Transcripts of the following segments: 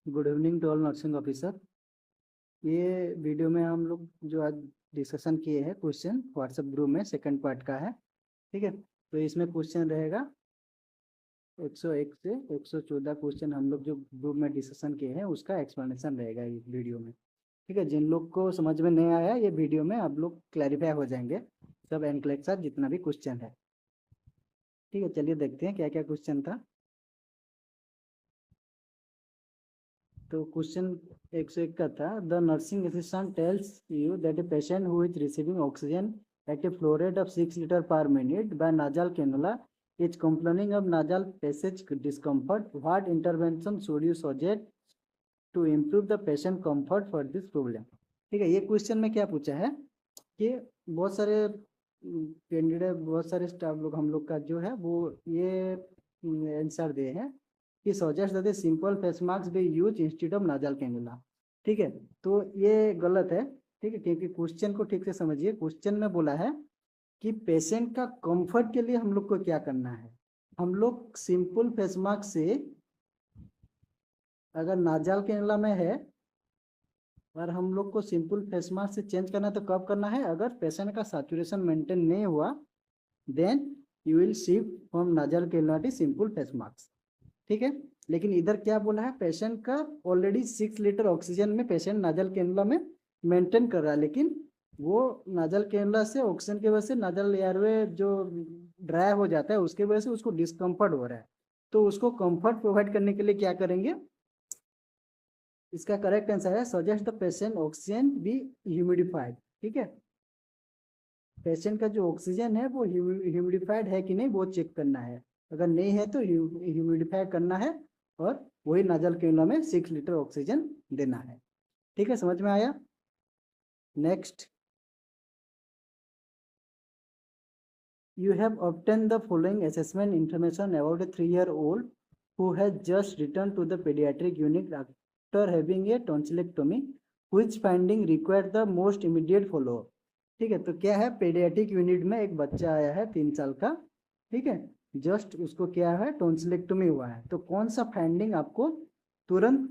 Good evening to all nursing officer. ये video में हम लोग जो आज डिस्कशन किए हैं क्वेश्चन व्हाट्सएप ग्रुप में सेकंड पार्ट का है। ठीक है, तो इसमें क्वेश्चन रहेगा 101 से 114 क्वेश्चन हम लोग जो ग्रुप में डिस्कशन किए हैं उसका एक्सप्लेनेशन रहेगा इस वीडियो में। ठीक है, जिन लोग को समझ में नहीं आया ये वीडियो में आप लोग क्लैरिफाई हो जाएंगे सब एंड के साथ जितना भी क्वेश्चन है। ठीक है, चलिए देखते हैं क्या क्या क्वेश्चन था। तो क्वेश्चन 101 का था, the nursing assistant tells you that a patient who is receiving oxygen at a flow rate of 6 litre per minute by nasal cannula is complaining of nasal passage discomfort. What intervention should you suggest to improve the patient comfort for this problem. ठीक है, ये question में क्या पूछा है कि बहुत सारे कैंडिडेट बहुत सारे स्टाफ लोग हम लोग का जो है वो ये आंसर दे हैं कि suggest that simple face mask be used instead of nasal cannula. ठीक है, तो ये गलत है। ठीक है, क्योंकि क्वेश्चन को ठीक से समझिए। क्वेश्चन में बोला है कि पेशेंट का कंफर्ट के लिए हम लोग को क्या करना है। हम लोग सिंपल फेस मास्क से अगर नाजल कैनुला में है और हम लोग को सिंपल फेस मास्क से चेंज करना है तो कब करना है, अगर पेशेंट का सैचुरेशन मेंटेन नहीं हुआ then you will shift from nasal cannula to simple face mask. ठीक है, लेकिन इधर क्या बोला है, पेशेंट का ऑलरेडी 6 लीटर ऑक्सीजन में पेशेंट नाजल कैनुला में मेंटेन कर रहा है, लेकिन वो नाजल कैनुला से ऑक्सीजन की वजह से नाजल एयरवे जो ड्राई हो जाता है उसकी वजह से उसको डिस्कम्फर्ट हो रहा है। तो उसको कंफर्ट प्रोवाइड करने के लिए क्या करेंगे, इसका करेक्ट आंसर है suggest the patient oxygen be humidified. ठीक है, पेशेंट का जो ऑक्सीजन है वो ह्यूमिडिफाइड है कि नहीं वो चेक करना है। अगर नहीं है तो ह्यूमिडिफाई करना है और वही नाजल कैनुला में 6 लीटर ऑक्सीजन देना है। ठीक है, समझ में आया। Next, you have obtained the following assessment information about a 3-year-old who has just returned to the pediatric unit after having a tonsillectomy, which finding required the most immediate follow up। ठीक है, तो क्या है, paediatric unit में एक बच्चा आया है 3 साल का। ठीक है, जस्ट उसको क्या है टोंसिलेक्टोमी हुआ है, तो कौन सा फाइंडिंग आपको तुरंत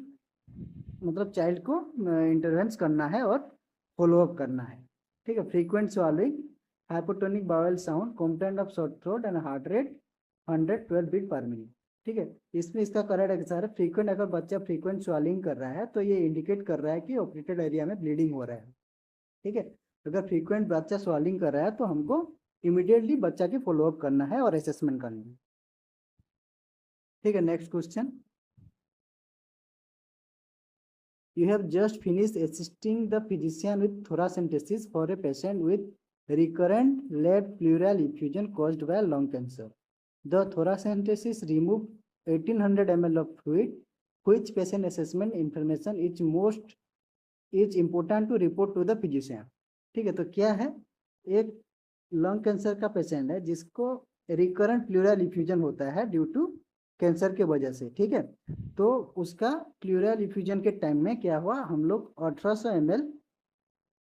मतलब चाइल्ड को इंटरवेंस करना है और फॉलो अप करना है। ठीक है, frequent swallowing, hypotonic bowel sound, complaint of short throat and heart rate 112 beat per minute. ठीक है, इसमें इसका करेक्ट आंसर है फ्रीक्वेंट। अगर बच्चा फ्रीक्वेंट स्वॉलिंग कर रहा है तो ये इंडिकेट कर रहा है कि ऑपरेटेड एरिया में ब्लीडिंग हो रहा है। ठीक है, अगर फ्रीक्वेंट बच्चा स्वॉलिंग कर रहा है तो हमको इमीडिएटली बच्चा की फॉलोअप करना है और असेसमेंट करनी है। ठीक है, next question, you have just finished assisting the physician with thoracentesis for a patient with recurrent left pleural effusion caused by lung cancer. The thoracentesis removed 1800 ml of fluid. Which patient assessment information is important to report to the physician? ठीक है, तो क्या है, एक lung cancer का patient है जिसको recurrent pleural effusion होता है ड्यू टू कैंसर के वजह से। ठीक है, तो उसका प्लूरल इफ्यूजन के टाइम में क्या हुआ, हम लोग 1800 ml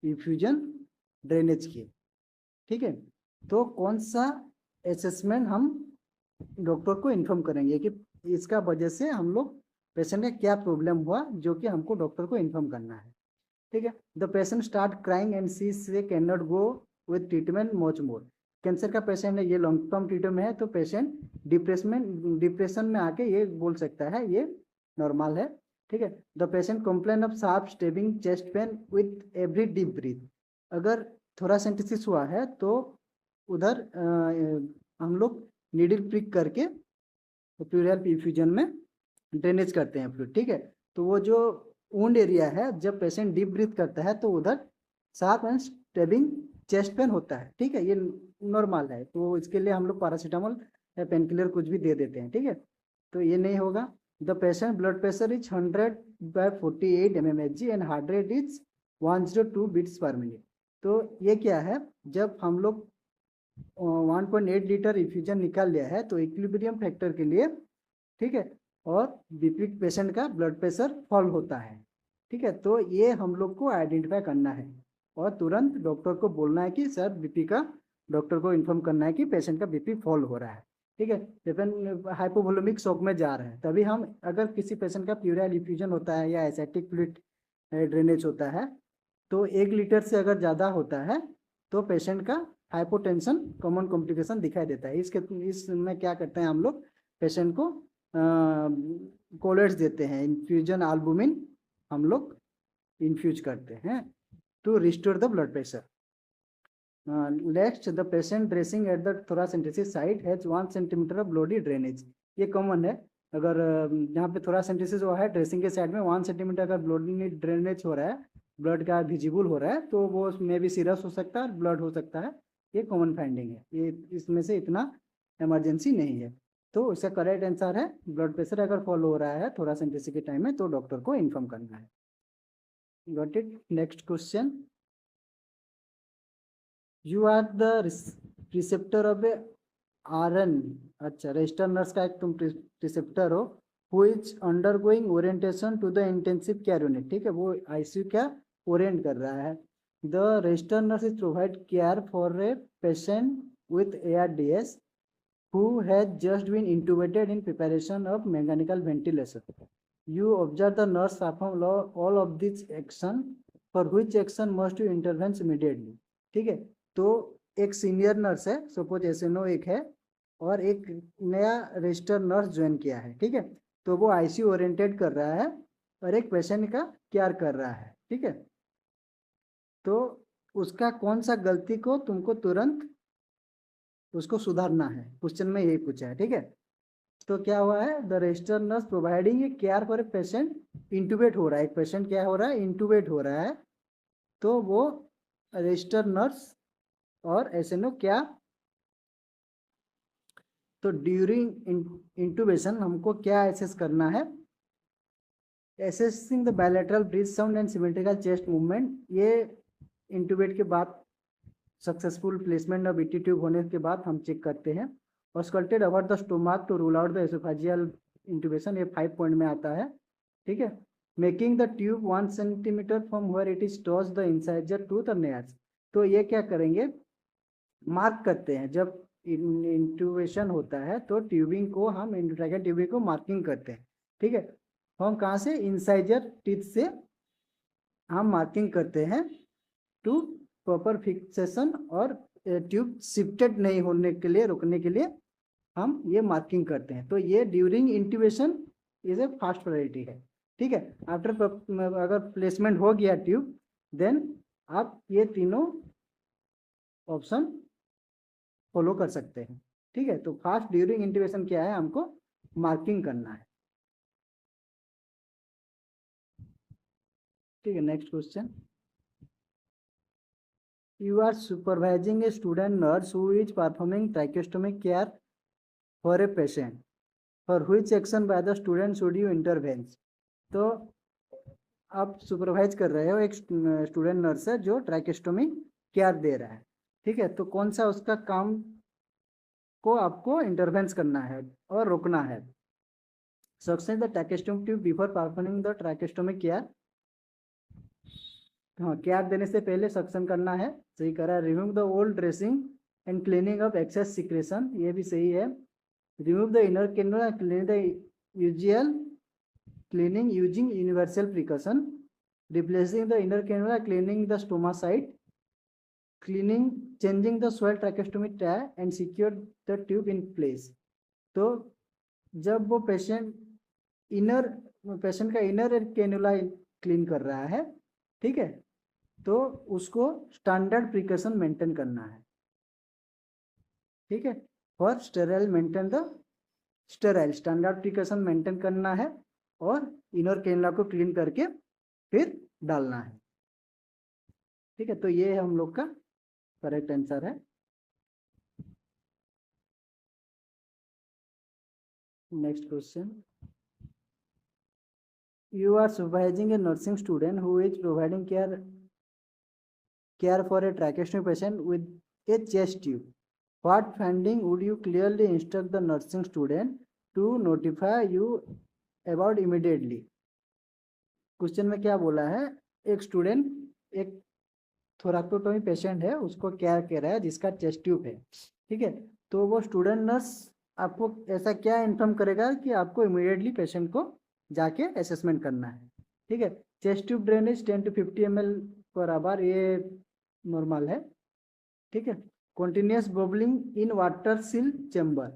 इफ्यूजन ड्रेनेज किए। ठीक है, तो कौन सा असेसमेंट हम डॉक्टर को इन्फॉर्म करेंगे कि इसका वजह से हम लोग पेशेंट का क्या प्रॉब्लम हुआ जो कि हमको डॉक्टर को इन्फॉर्म करना है। ठीक है, the patient start crying and she says can not go with treatment much more. Cancer का पेशेंट है, ये लॉन्ग टर्म ट्रीटमेंट में है, तो पेशेंट डिप्रेशन में आके ये बोल सकता है ये नॉर्मल है। ठीक है, the patient complain of sharp stabbing chest pain with every deep breath. अगर थोरासेंटेसिस हुआ है तो उधर हम लोग नीडल प्रिक करके प्लूरल इफ्यूजन में ड्रेनेज करते हैं फ्लूइड। ठीक है, तो वो जो वुंड एरिया है जब पेशेंट डीप ब्रीथ करता है तो उधर sharp and stabbing chest pain होता है। ठीक है, ये नॉर्मल है, तो इसके लिए हम लोग पैरासीटामोल या पेन किलर कुछ भी दे देते हैं। ठीक है, तो ये नहीं होगा। The patient blood pressure is 100/48 mmHg and heart rate is 102 beats per minute. तो ये क्या है, जब हम लोग 1.8 लीटर इफ्यूजन निकाल लिया है तो इक्विलिब्रियम फैक्टर के लिए, ठीक है, और बीपी पेशेंट का ब्लड प्रेशर फॉल होता है। ठीक है, तो ये हम लोग को आइडेंटिफाई करना है और तुरंत डॉक्टर को बोलना है कि सर बीपी का, डॉक्टर को इन्फॉर्म करना है कि पेशेंट का बीपी फॉल हो रहा है। ठीक है, पेशेंट हाइपोवोलेमिक शॉक में जा रहे हैं, तभी हम अगर किसी पेशेंट का प्यूरल इफ्यूजन होता है या एसेटिक फ्लूइड ड्रेनेज होता है तो 1 लीटर से अगर ज़्यादा होता है तो पेशेंट का हाइपोटेंशन कॉमन कॉम्प्लिकेशन दिखाई देता है। इसमें क्या करते हैं हम लोग, पेशेंट को कोलेट्स देते हैं, इन्फ्यूजन एल्बुमिन हम लोग इन्फ्यूज करते हैं to restore the blood pressure. Next, the patient dressing at the thoracentesis site has 1 centimetre of bloody drainage. ये कॉमन है, अगर यहाँ पे थोरासेंटेसिस हुआ है, ड्रेसिंग के साइड में 1 सेंटीमीटर अगर ब्लडी ड्रेनेज हो रहा है, ब्लड का विजिबल हो रहा है, तो वो मे भी सीरस हो सकता है और ब्लड हो सकता है। ये कॉमन फाइंडिंग है, ये इसमें से इतना इमरजेंसी नहीं है। तो इसका करेक्ट आंसर है, ब्लड प्रेशर अगर फॉलो हो रहा है थोरासेंटेसिस के टाइम में तो डॉक्टर को इन्फॉर्म करना है। Got it. Next question, you are the receptor of a RN, अच्छा रजिस्टर नर्स का एक तुम रिसेप्टर हो, who is undergoing orientation to the intensive care unit. ठीक है, वो ICU क्या ओरिएंट कर रहा है। The register nurse is provide care for a patient with ARDS who has just been intubated in preparation of mechanical ventilation. You observe the nurse perform all of this action, for which action must you intervene immediately. ठीक है, तो एक senior nurse है, suppose SNO एक है और एक नया रजिस्टर नर्स ज्वाइन किया है। ठीक है, तो वो ICU ओरिएंटेड कर रहा है और एक पेशेंट का केयर कर रहा है। ठीक है, तो उसका कौन सा गलती को तुमको तुरंत उसको सुधारना है, क्वेश्चन में यही पूछा है। ठीक है, तो क्या हुआ है, the register nurse providing a care for a patient, intubate हो रहा है, एक पेशेंट क्या हो रहा है, इंटूबेट हो रहा है, तो वो रजिस्टर नर्स और SNO क्या, तो ड्यूरिंग इंटूबेशन हमको क्या एसेस करना है, assessing the bilateral breath sound and symmetrical chest movement. ये इंटूबेट के बाद successful placement of ET tube होने के बाद हम चेक करते हैं। और auscultated about the stomach to rule out the oesophageal intubation, ये 5 पॉइंट में आता है। ठीक है, making the tube 1 centimetre from where it is touch the incisor to the nares. तो ये क्या करेंगे, मार्क करते हैं, जब इंटूबेशन होता है तो ट्यूबिंग को हम इंट्राट्रैकियल ट्यूबिंग को मार्किंग करते हैं। ठीक है, हम कहाँ से, इंसाइजर टीथ से हम मार्किंग करते हैं टू प्रॉपर फिक्सेशन, और ट्यूब शिफ्टेड नहीं होने के लिए, रोकने के लिए हम ये मार्किंग करते हैं। तो ये during intubation is a first priority है। ठीक है, आफ्टर अगर प्लेसमेंट हो गया ट्यूब, देन आप ये तीनों ऑप्शन फॉलो कर सकते हैं। ठीक है, तो फास्ट ड्यूरिंग इंट्यूबेशन क्या है, हमको मार्किंग करना है। ठीक है, next question, you are supervising a student nurse who is performing tracheostomy care for a patient, for which action by the student should you intervene। तो आप सुपरवाइज कर रहे हो, एक स्टूडेंट नर्स है जो ट्रैकेस्टोमी केयर दे रहा है। ठीक है, तो कौन सा उसका काम को आपको इंटरवेंस करना है और रोकना है। Suction the tracheostomy tube before performing the tracheostomy care. हाँ, केयर देने से पहले सक्शन करना है, सही करा है। Remove the old dressing and cleaning of excess secretion, ये भी सही है। Remove the inner cannula, clean the usual cleaning using universal precaution. Replacing the inner cannula, cleaning the stoma site, cleaning, changing the soiled tracheostomy tie and secure the tube in place. तो जब वो patient का inner cannula clean कर रहा है, ठीक है, तो उसको स्टैंडर्ड प्रिकॉशन मेंटेन करना है। ठीक है, for sterile maintain the sterile, standard precaution maintain करना है और इनर कैनुला को क्लीन करके फिर डालना है। ठीक है, तो ये हम लोग का करेक्ट आंसर है। Next question, you are supervising a nursing student who is providing care for a tracheostomy patient with a chest tube. What finding would you clearly instruct the nursing student to notify you about immediately? Question में क्या बोला है, एक student एक थोरैकोटोमी patient है, उसको care कर रहा है जिसका चेस्ट ट्यूब है। ठीक है, तो वो स्टूडेंट नर्स आपको ऐसा क्या इन्फॉर्म करेगा कि आपको इमीडिएटली पेशेंट को जाके असेसमेंट करना है। ठीक है, chest tube drainage 10 to 50 ml per hour, ये नॉर्मल है। ठीक है, continuous bubbling in water seal chamber,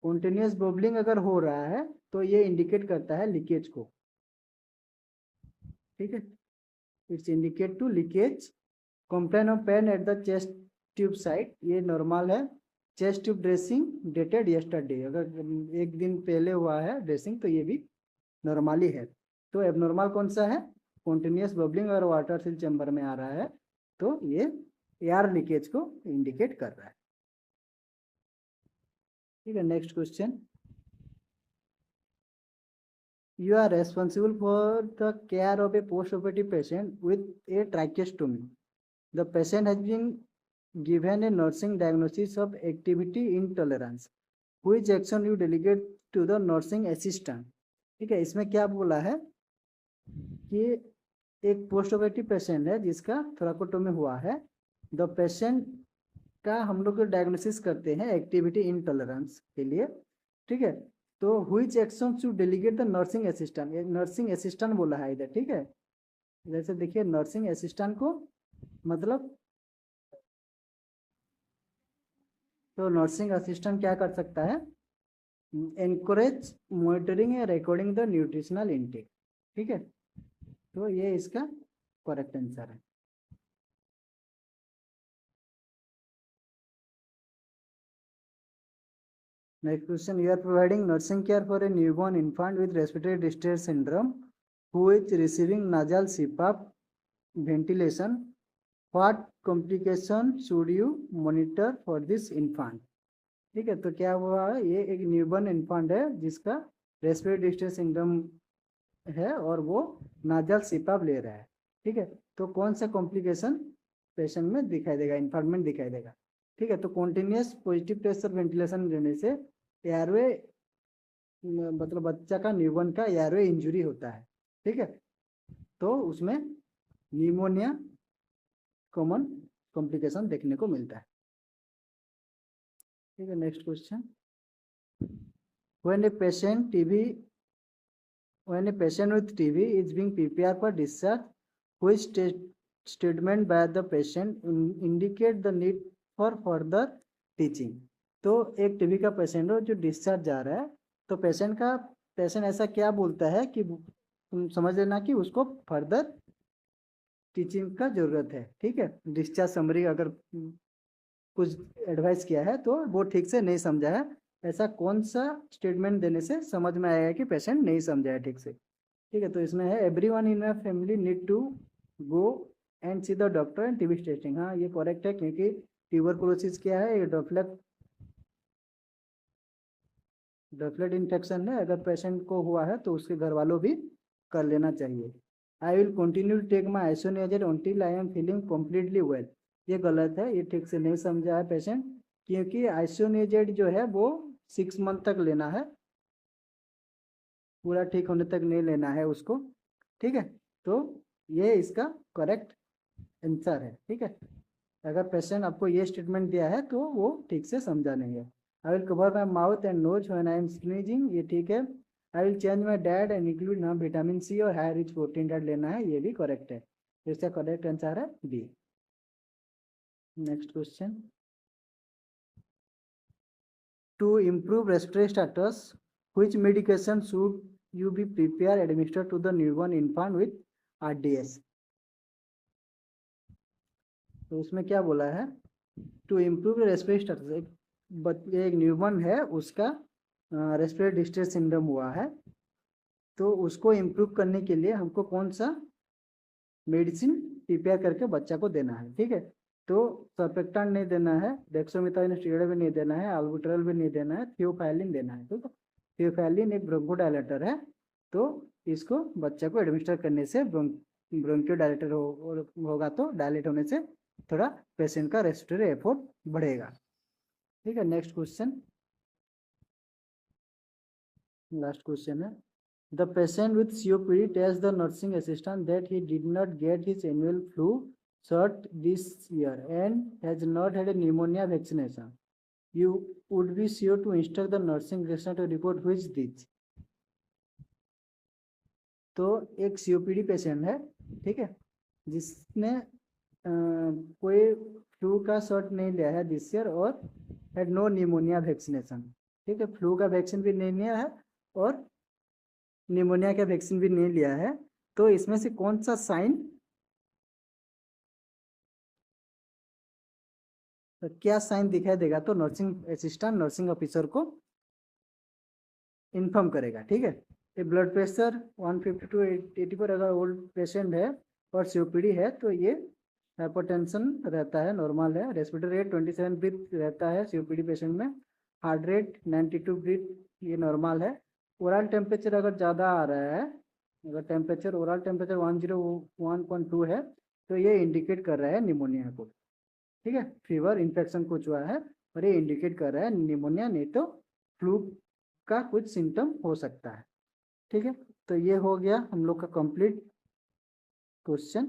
continuous bubbling अगर हो रहा है तो ये इंडिकेट करता है लीकेज को। ठीक है, it's indicate to leakage. Complain of pain at the chest tube site, ये नॉर्मल है। Chest tube dressing dated yesterday, अगर एक दिन पहले हुआ है ड्रेसिंग तो ये भी नॉर्मली है। तो एबनॉर्मल कौन सा है? कॉन्टिन्यूस बबलिंग और वाटर सील चैम्बर में आ रहा है तो ये एयर लीकेज को इंडिकेट कर रहा है। ठीक है, next question. You are responsible for the care of a post-operative patient with a tracheostomy. The patient has been given a nursing diagnosis of activity intolerance. Which action you delegate to the nursing assistant? ठीक है, इसमें क्या बोला है कि एक post operative patient है जिसका थोराकोटोमी हुआ है। द पेशेंट का हम लोग डायग्नोसिस करते हैं एक्टिविटी इनटॉलरेंस के लिए। ठीक है, तो which action to delegate the nursing assistant, ये नर्सिंग असिस्टेंट बोला है इधर। ठीक है, जैसे देखिए नर्सिंग असिस्टेंट को मतलब, तो नर्सिंग असिस्टेंट क्या कर सकता है? एनकरेज मॉनिटरिंग या रिकॉर्डिंग द न्यूट्रिशनल इनटेक। ठीक है, तो ये इसका करेक्ट आंसर है। Next question, you are providing nursing care for a newborn infant with respiratory distress syndrome who is receiving nasal CPAP ventilation. What complication should you monitor for this infant? ठीक है, तो क्या हुआ है, ये एक newborn infant है जिसका रेस्पिरेटरी डिस्ट्रेस सिंड्रोम है और वो नाजल सीपाप ले रहा है। ठीक है, तो कौन सा कॉम्प्लिकेशन पेशेंट में दिखाई देगा, इन्फॉर्मेंट दिखाई देगा। ठीक है, तो कॉन्टिन्यूस पॉजिटिव प्रेशर वेंटिलेशन देने से एयरवे, मतलब बच्चा का न्यूबॉर्न का एयरवे इंजुरी होता है। ठीक है, तो उसमें न्यूमोनिया कॉमन कॉम्प्लिकेशन देखने को मिलता है। ठीक है, next question. When a patient with TB is being prepared for discharge, which statement by the patient indicate the need for further teaching? तो एक टीबी का पेशेंट हो जो डिस्चार्ज जा रहा है, तो पेशेंट ऐसा क्या बोलता है कि तुम समझ लेना कि उसको फर्दर टीचिंग का जरूरत है। ठीक है, डिस्चार्ज समरी अगर कुछ एडवाइस किया है तो वो ठीक से नहीं समझा है, ऐसा कौन सा स्टेटमेंट देने से समझ में आएगा कि पेशेंट नहीं समझा है ठीक से। ठीक है, तो इसमें है everyone in my family need to go and see the doctor and TB testing. हाँ, ये करेक्ट है क्योंकि ट्यूबरकुलोसिस क्या है, ये ड्रॉपलेट इन्फेक्शन है। अगर पेशेंट को हुआ है तो उसके घर वालों भी कर लेना चाहिए। I will continue to take my isoniazid until I am feeling completely well, ये गलत है, ये ठीक से नहीं समझा है पेशेंट, क्योंकि आइसोनियाजेड जो है वो 6 मंथ तक लेना है, पूरा ठीक होने तक नहीं लेना है उसको। ठीक है, तो ये इसका करेक्ट आंसर है। ठीक है, अगर पेशेंट आपको ये स्टेटमेंट दिया है तो वो ठीक से समझा नहीं है। I will cover my mouth and nose when I am sneezing, ये ठीक है। I will change my diet and include ना विटामिन सी और हाई रिच प्रोटीन डाइट लेना है, ये भी करेक्ट है। इसका करेक्ट आंसर है B. Next question. To improve respiratory status, which medication should you be prepared administer to the newborn infant with RDS? तो उसमें क्या बोला है, टू इम्प्रूव रेस्पिरेटरी स्टेटस, एक न्यूबॉर्न है उसका रेस्पिरेटरी डिस्ट्रेस सिंड्रोम हुआ है, तो उसको इम्प्रूव करने के लिए हमको कौन सा मेडिसिन प्रिपेयर करके बच्चा को देना है। ठीक है, तो सर्फेक्टेंट नहीं देना है, डेक्सोमेथाजोन स्टेरॉइड भी नहीं देना है, अल्बुटेरॉल भी नहीं देना है, थियोफाइलिन देना है। ठीक है, थियोफाइलिन एक ब्रोंकोडायलेटर है, तो इसको बच्चा को एडमिनिस्टर करने से ब्रोंकियोडायलेटर होगा तो डायलेट होने से थोड़ा पेशेंट का रेस्पिरेटरी एफर्ट बढ़ेगा। ठीक है, नेक्स्ट क्वेश्चन, लास्ट क्वेश्चन है। The patient with COPD tells the nursing assistant that he did not get his annual flu shot this year and has not had a pneumonia vaccination. you would be sure to instruct the nursing practitioner to report which this. तो एक COPD patient है, ठीक है, जिसने कोई flu का shot नहीं लिया है दिस ईयर और हैड नो निमोनिया वैक्सीनेशन, ठीक है, फ्लू का वैक्सीन भी नहीं लिया है और निमोनिया का वैक्सीन भी नहीं लिया है। तो इसमें से कौन सा साइन, तो क्या साइन दिखाई देगा, तो नर्सिंग असिस्टेंट नर्सिंग ऑफिसर को इन्फॉर्म करेगा, ठीक है। ये ब्लड प्रेशर 150 to 84 अगर ओल्ड पेशेंट है और सीओपीडी है तो ये हाइपरटेंशन रहता है, नॉर्मल है। रेस्पिरेटरी रेट 27 ब्रीथ रहता है सीओपीडी पेशेंट में। हार्ट रेट 92 ब्रीथ ये नॉर्मल है। ओरल टेम्परेचर अगर ज़्यादा आ रहा है, अगर टेम्परेचर ओरल टेम्परेचर 101.2 है तो ये इंडिकेट कर रहा है निमोनिया को, ठीक है। फीवर इन्फेक्शन कुछ हुआ है और ये इंडिकेट कर रहा है निमोनिया, नहीं तो फ्लू का कुछ सिम्टम हो सकता है, ठीक है। तो ये हो गया हम लोग का कंप्लीट क्वेश्चन।